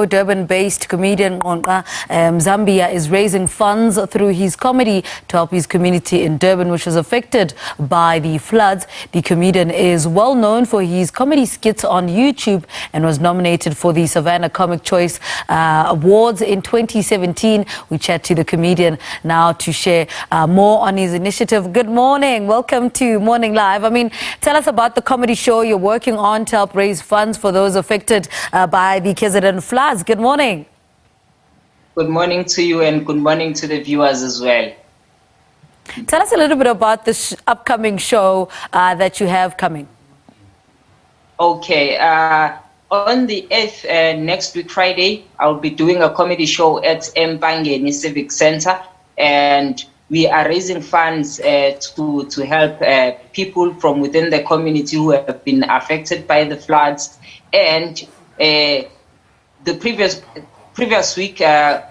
Durban-based comedian Gqonqa Mzambiya is raising funds through his comedy to help his community in Durban, which was affected by the floods. The comedian is well known for his comedy skits on YouTube and was nominated for the Savanah Comic Choice Awards in 2017. We chat to the comedian now to share more on his initiative. Good morning. Welcome to Morning Live. Tell us about the comedy show you're working on to help raise funds for those affected by the KZN floods. Good morning. Good morning to you and good morning to the viewers as well. Tell us a little bit about this upcoming show that you have coming. Okay, on the 8th, next week Friday, I'll be doing a comedy show at Mpangeni Civic Center, and we are raising funds to help people from within the community who have been affected by the floods. And the previous week,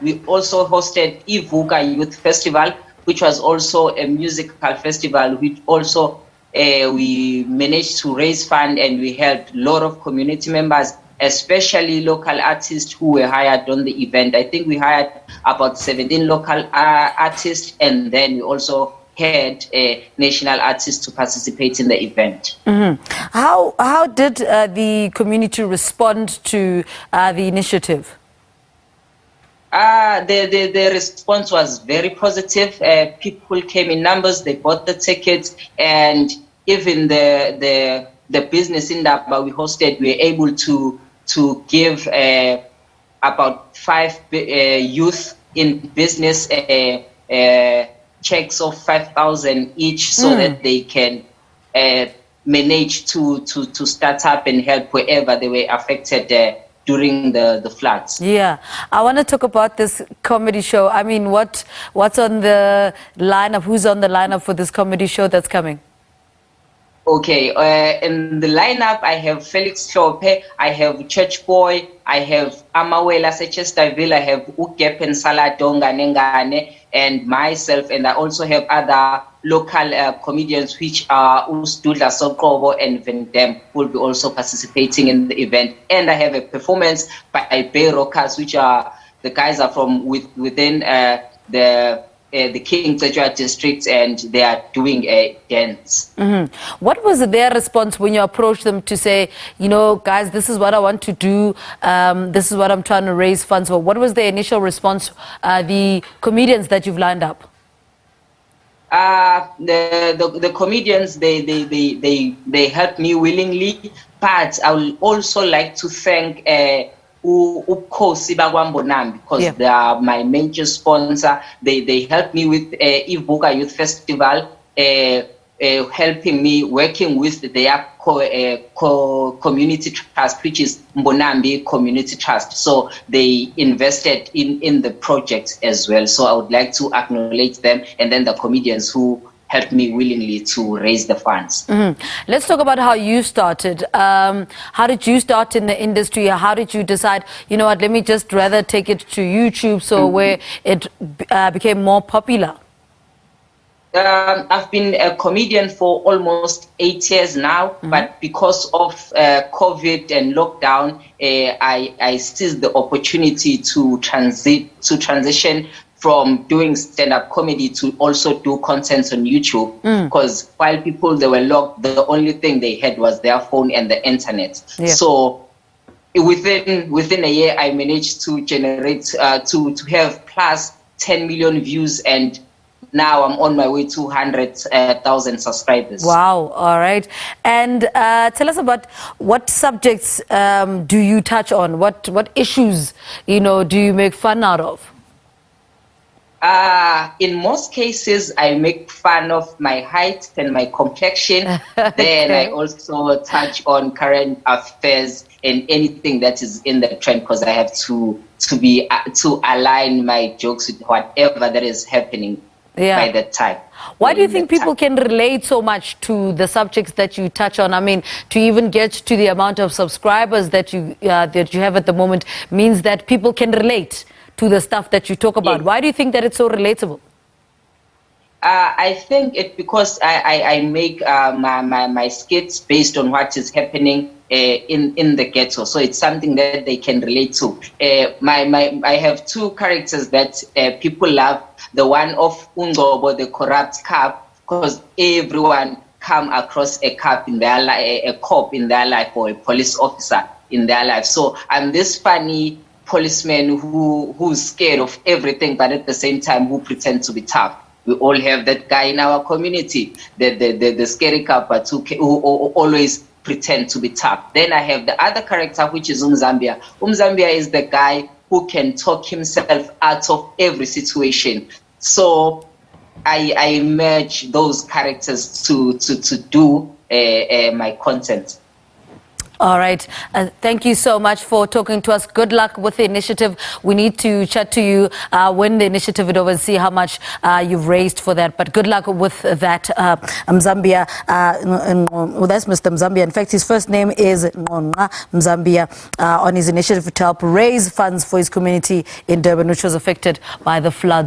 we also hosted Gqonqa Youth Festival, which was also a musical festival, which also we managed to raise funds, and we helped a lot of community members, especially local artists who were hired on the event. I think we hired about 17 local artists, and then we also had national artists to participate in the event. Mm-hmm. How did the community respond to the initiative? The response was very positive. People came in numbers, they bought the tickets, and even the business in that we hosted, we were able to give about 5 youth in business checks of 5,000 each, so that they can manage to start up and help wherever they were affected during the floods. Yeah, I want to talk about this comedy show. What's on the lineup? Who's on the lineup for this comedy show that's coming? Okay, in the lineup, I have Felix Chope, I have Church Boy, I have Amawela Sechestaville, I have Ukepen Saladonga Nengane, and myself, and I also have other local comedians, which are Ustudla Sokobo and Vendem, who will be also participating in the event. And I have a performance by Bay Rockers, which are the guys are from within the Gqonqa district, and they are doing a dance. Mm-hmm. What was their response when you approached them to say, guys, this is what I want to do, this is what I'm trying to raise funds for? What was the initial response, the comedians that you've lined up? The comedians, they helped me willingly, but I would also like to thank because they are my major sponsor. They helped me with Gqonqa Youth Festival, helping me working with their community trust, which is Mbonambi Community Trust. So they invested in the project as well. So I would like to acknowledge them, and then the comedians who helped me willingly to raise the funds. Mm-hmm. Let's talk about how you started. How did you start in the industry? How did you decide, let me just rather take it to YouTube, so where it became more popular? I've been a comedian for almost 8 years now, but because of COVID and lockdown, I seized the opportunity to transition from doing stand-up comedy to also do content on YouTube, because while people, they were locked, the only thing they had was their phone and the internet. Yeah. So within a year, I managed to generate, to have plus 10 million views, and now I'm on my way to 100,000 subscribers. Wow, all right. And tell us about what subjects do you touch on? What issues, do you make fun out of? In most cases, I make fun of my height and my complexion. Then I also touch on current affairs and anything that is in the trend, because I have to align my jokes with whatever that is happening by that time. Why do you think people can relate so much to the subjects that you touch on? To even get to the amount of subscribers that you have at the moment means that people can relate to the stuff that you talk about. Why do you think that it's so relatable? I think it because I make my skits based on what is happening in the ghetto, so it's something that they can relate to. I have two characters that people love. The one of Ungobo, the corrupt cop, because everyone come across a cop in their life, a cop in their life, or a police officer in their life. So I'm this funny policeman who's scared of everything, but at the same time who pretends to be tough. We all have that guy in our community, the scary cop, but who always pretend to be tough. Then I have the other character, which is Mzambiya. Mzambiya is the guy who can talk himself out of every situation. So I merge those characters to do my content. All right. Thank you so much for talking to us. Good luck with the initiative. We need to chat to you when the initiative is over and see how much you've raised for that. But good luck with that, Mzambiya. That's Mr. Mzambiya. In fact, his first name is Gqonqa Mzambiya, on his initiative to help raise funds for his community in Durban, which was affected by the floods.